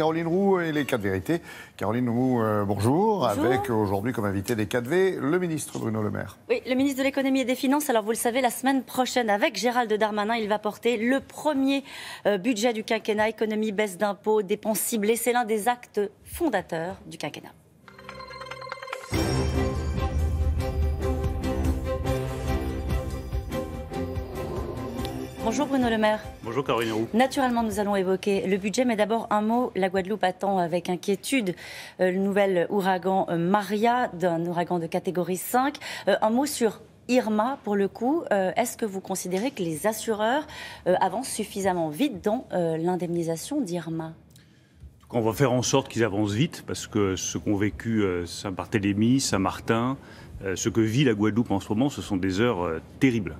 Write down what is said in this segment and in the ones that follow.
Caroline Roux et les 4 vérités. Caroline Roux, bonjour. Avec aujourd'hui comme invité des 4 V, le ministre Bruno Le Maire. Oui, le ministre de l'économie et des finances. Alors vous le savez, la semaine prochaine, avec Gérald Darmanin, il va porter le premier budget du quinquennat. Économie, baisse d'impôts, dépenses ciblées. C'est l'un des actes fondateurs du quinquennat. Bonjour Bruno Le Maire. Bonjour Caroline Roux. Naturellement, nous allons évoquer le budget, mais d'abord un mot. La Guadeloupe attend avec inquiétude le nouvel ouragan Maria, d'un ouragan de catégorie 5. Un mot sur Irma, pour le coup. Est-ce que vous considérez que les assureurs avancent suffisamment vite dans l'indemnisation d'Irma ? On va faire en sorte qu'ils avancent vite, parce que ce qu'ont vécu Saint-Barthélemy, Saint-Martin, ce que vit la Guadeloupe en ce moment, ce sont des heures terribles.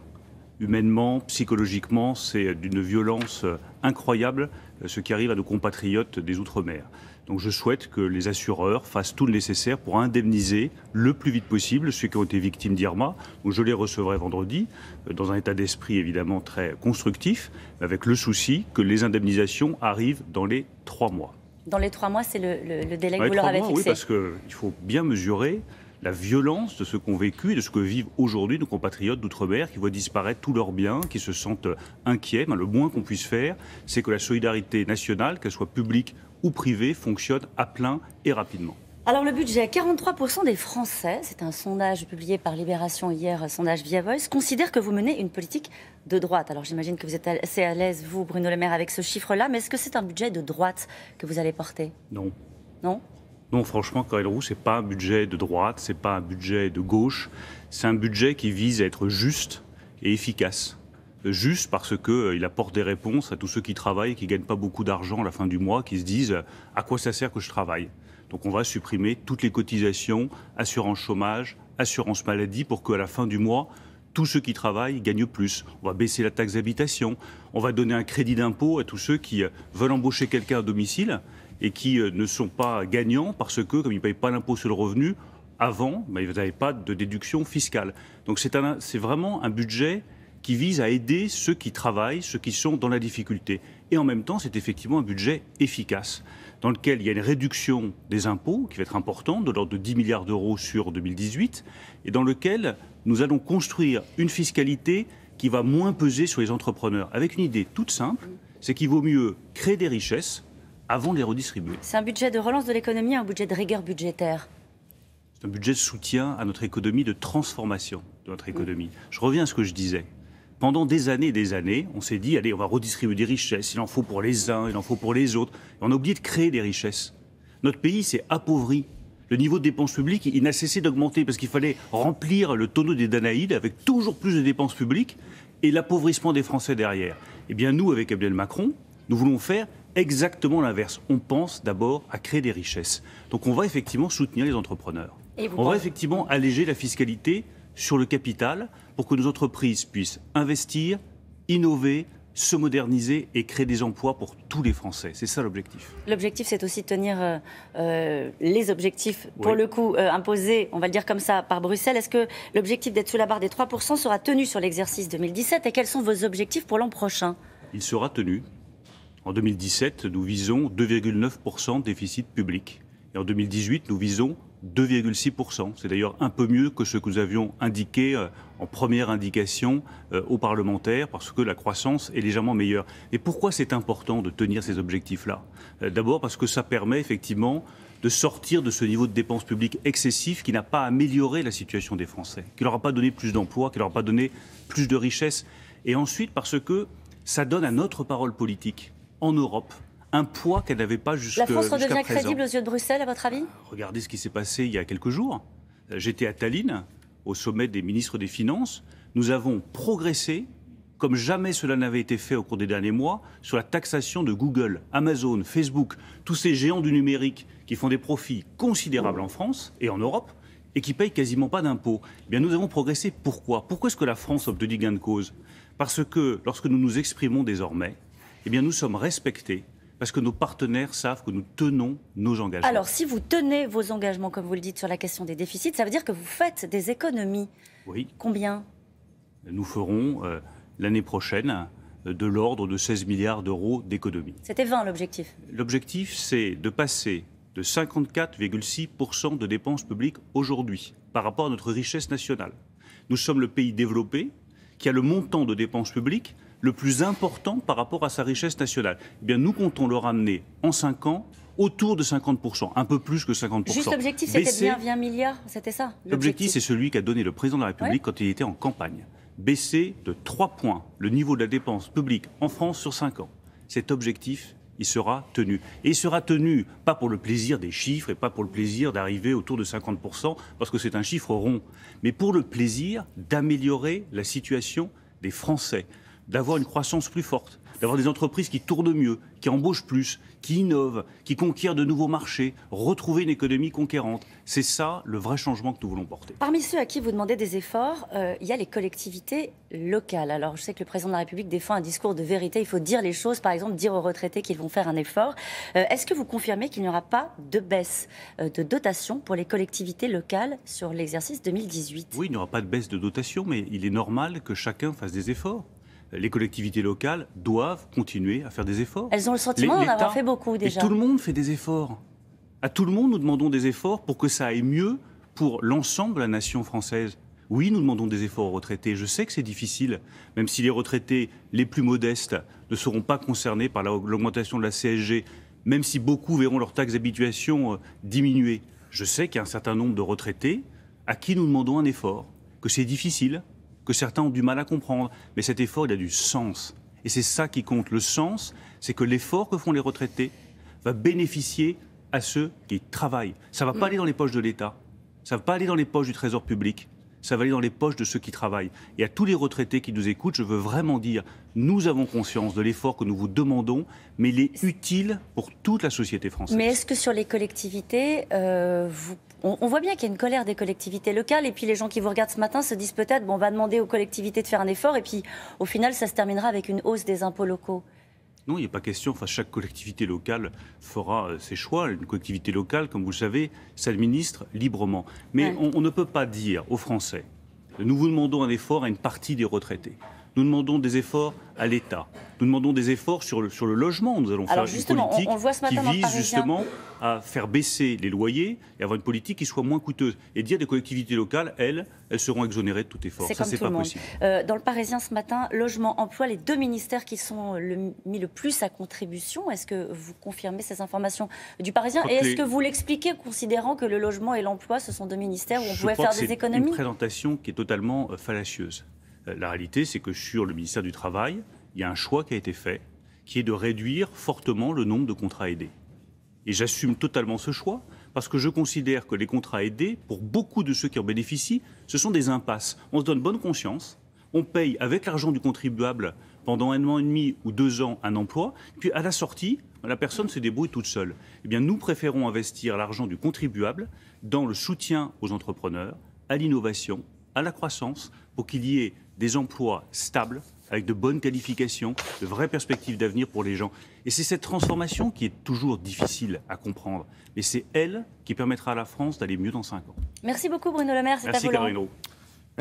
Humainement, psychologiquement, c'est d'une violence incroyable ce qui arrive à nos compatriotes des Outre-mer. Donc je souhaite que les assureurs fassent tout le nécessaire pour indemniser le plus vite possible ceux qui ont été victimes d'Irma. Donc je les recevrai vendredi, dans un état d'esprit évidemment très constructif, avec le souci que les indemnisations arrivent dans les 3 mois. Dans les 3 mois, c'est le délai que vous leur avez fixé. Oui, parce qu'il faut bien mesurer la violence de ce qu'ont vécu et de ce que vivent aujourd'hui nos compatriotes d'outre-mer qui voient disparaître tous leurs biens, qui se sentent inquiets. Le moins qu'on puisse faire, c'est que la solidarité nationale, qu'elle soit publique ou privée, fonctionne à plein et rapidement. Alors le budget, 43% des Français, c'est un sondage publié par Libération hier, sondage Via Voice, considèrent que vous menez une politique de droite. Alors j'imagine que vous êtes assez à l'aise, vous, Bruno Le Maire, avec ce chiffre-là, mais est-ce que c'est un budget de droite que vous allez porter ? Non. Non ? Non, franchement, Caroline Roux, c'est pas un budget de droite, c'est pas un budget de gauche. C'est un budget qui vise à être juste et efficace. Juste parce qu'il apporte des réponses à tous ceux qui travaillent, qui ne gagnent pas beaucoup d'argent à la fin du mois, qui se disent « à quoi ça sert que je travaille ?» Donc on va supprimer toutes les cotisations, assurance chômage, assurance maladie, pour qu'à la fin du mois, tous ceux qui travaillent gagnent plus. On va baisser la taxe d'habitation, on va donner un crédit d'impôt à tous ceux qui veulent embaucher quelqu'un à domicile et qui ne sont pas gagnants parce que, comme ils ne payent pas l'impôt sur le revenu, avant, ils n'avaient pas de déduction fiscale. Donc c'est vraiment un budget qui vise à aider ceux qui travaillent, ceux qui sont dans la difficulté. Et en même temps, c'est effectivement un budget efficace, dans lequel il y a une réduction des impôts, qui va être importante, de l'ordre de 10 milliards d'euros sur 2018, et dans lequel nous allons construire une fiscalité qui va moins peser sur les entrepreneurs, avec une idée toute simple, c'est qu'il vaut mieux créer des richesses avant de les redistribuer. C'est un budget de relance de l'économie, un budget de rigueur budgétaire. C'est un budget de soutien à notre économie, de transformation de notre économie. Je reviens à ce que je disais. Pendant des années, on s'est dit, allez, on va redistribuer des richesses, il en faut pour les uns, il en faut pour les autres. Et on a oublié de créer des richesses. Notre pays s'est appauvri. Le niveau de dépenses publiques, il n'a cessé d'augmenter parce qu'il fallait remplir le tonneau des Danaïdes avec toujours plus de dépenses publiques et l'appauvrissement des Français derrière. Eh bien, nous, avec Emmanuel Macron, nous voulons faire exactement l'inverse. On pense d'abord à créer des richesses. Donc on va effectivement soutenir les entrepreneurs. On va effectivement alléger la fiscalité sur le capital pour que nos entreprises puissent investir, innover, se moderniser et créer des emplois pour tous les Français. C'est ça l'objectif. L'objectif, c'est aussi de tenir les objectifs, pour le coup, imposés, on va le dire comme ça, par Bruxelles. Est-ce que l'objectif d'être sous la barre des 3% sera tenu sur l'exercice 2017 et quels sont vos objectifs pour l'an prochain ? Il sera tenu. En 2017, nous visons 2,9% de déficit public. Et en 2018, nous visons 2,6%. C'est d'ailleurs un peu mieux que ce que nous avions indiqué en première indication aux parlementaires, parce que la croissance est légèrement meilleure. Et pourquoi c'est important de tenir ces objectifs-là ? D'abord parce que ça permet effectivement de sortir de ce niveau de dépenses publiques excessif qui n'a pas amélioré la situation des Français, qui ne leur a pas donné plus d'emplois, qui ne leur a pas donné plus de richesses. Et ensuite parce que ça donne à notre parole politique en Europe un poids qu'elle n'avait pas jusqu'à présent. La France redevient crédible aux yeux de Bruxelles, à votre avis ? Regardez ce qui s'est passé il y a quelques jours. J'étais à Tallinn, au sommet des ministres des Finances. Nous avons progressé, comme jamais cela n'avait été fait au cours des derniers mois, sur la taxation de Google, Amazon, Facebook, tous ces géants du numérique qui font des profits considérables en France et en Europe et qui payent quasiment pas d'impôts. Eh bien, nous avons progressé. Pourquoi ? Pourquoi est-ce que la France a obtenu gain de cause ? Parce que lorsque nous nous exprimons désormais, eh bien, nous sommes respectés. Parce que nos partenaires savent que nous tenons nos engagements. Alors, si vous tenez vos engagements, comme vous le dites, sur la question des déficits, ça veut dire que vous faites des économies. Oui. Combien ? Nous ferons l'année prochaine de l'ordre de 16 milliards d'euros d'économie. C'était 20 l'objectif. L'objectif, c'est de passer de 54,6% de dépenses publiques aujourd'hui par rapport à notre richesse nationale. Nous sommes le pays développé qui a le montant de dépenses publiques le plus important par rapport à sa richesse nationale. Eh bien, nous comptons le ramener en 5 ans autour de 50%, un peu plus que 50%. Juste l'objectif, c'était bien 20 milliards, c'était ça? L'objectif, c'est celui qu'a donné le président de la République quand il était en campagne. Baisser de 3 points le niveau de la dépense publique en France sur 5 ans. Cet objectif, il sera tenu. Et il sera tenu, pas pour le plaisir des chiffres et pas pour le plaisir d'arriver autour de 50%, parce que c'est un chiffre rond, mais pour le plaisir d'améliorer la situation des Français, d'avoir une croissance plus forte, d'avoir des entreprises qui tournent mieux, qui embauchent plus, qui innovent, qui conquièrent de nouveaux marchés, retrouver une économie conquérante. C'est ça le vrai changement que nous voulons porter. Parmi ceux à qui vous demandez des efforts, il y a les collectivités locales. Alors je sais que le président de la République défend un discours de vérité. Il faut dire les choses, par exemple dire aux retraités qu'ils vont faire un effort. Est-ce que vous confirmez qu'il n'y aura pas de baisse de dotation pour les collectivités locales sur l'exercice 2018 ? Oui, il n'y aura pas de baisse de dotation, mais il est normal que chacun fasse des efforts. Les collectivités locales doivent continuer à faire des efforts. Elles ont le sentiment d'en avoir fait beaucoup déjà. Et tout le monde fait des efforts. À tout le monde, nous demandons des efforts pour que ça aille mieux pour l'ensemble de la nation française. Oui, nous demandons des efforts aux retraités. Je sais que c'est difficile, même si les retraités les plus modestes ne seront pas concernés par l'augmentation de la CSG, même si beaucoup verront leurs taxes d'habituation diminuer. Je sais qu'il y a un certain nombre de retraités à qui nous demandons un effort, que c'est difficile, que certains ont du mal à comprendre. Mais cet effort, il a du sens. Et c'est ça qui compte. Le sens, c'est que l'effort que font les retraités va bénéficier à ceux qui travaillent. Ça ne va pas aller dans les poches de l'État. Ça ne va pas aller dans les poches du Trésor public. Ça va aller dans les poches de ceux qui travaillent. Et à tous les retraités qui nous écoutent, je veux vraiment dire, nous avons conscience de l'effort que nous vous demandons, mais il est utile pour toute la société française. Mais est-ce que sur les collectivités, on voit bien qu'il y a une colère des collectivités locales, et puis les gens qui vous regardent ce matin se disent peut-être, bon, on va demander aux collectivités de faire un effort, et puis au final, ça se terminera avec une hausse des impôts locaux. Non, il n'y a pas question. Enfin, chaque collectivité locale fera ses choix. Une collectivité locale, comme vous le savez, s'administre librement. Mais on ne peut pas dire aux Français, nous vous demandons un effort à une partie des retraités. Nous demandons des efforts à l'État. Nous demandons des efforts sur le logement. Nous allons faire une politique qui vise justement à faire baisser les loyers et avoir une politique qui soit moins coûteuse. Et dire des collectivités locales, elles seront exonérées de tout effort. Ça, c'est pas possible. Dans le Parisien ce matin, logement, emploi, les deux ministères qui sont mis le plus à contribution. Est-ce que vous confirmez ces informations du Parisien? Et est-ce que vous l'expliquez, considérant que le logement et l'emploi, ce sont deux ministères où on pouvait faire des économies? C'est une présentation qui est totalement fallacieuse. La réalité, c'est que sur le ministère du Travail, il y a un choix qui a été fait, qui est de réduire fortement le nombre de contrats aidés. Et j'assume totalement ce choix, parce que je considère que les contrats aidés, pour beaucoup de ceux qui en bénéficient, ce sont des impasses. On se donne bonne conscience, on paye avec l'argent du contribuable pendant 1 an et demi ou 2 ans un emploi, puis à la sortie, la personne se débrouille toute seule. Eh bien, nous préférons investir l'argent du contribuable dans le soutien aux entrepreneurs, à l'innovation, à la croissance, pour qu'il y ait des emplois stables, avec de bonnes qualifications, de vraies perspectives d'avenir pour les gens. Et c'est cette transformation qui est toujours difficile à comprendre. Mais c'est elle qui permettra à la France d'aller mieux dans 5 ans. Merci beaucoup Bruno Le Maire, c'est à vous. Merci Caroline Roux.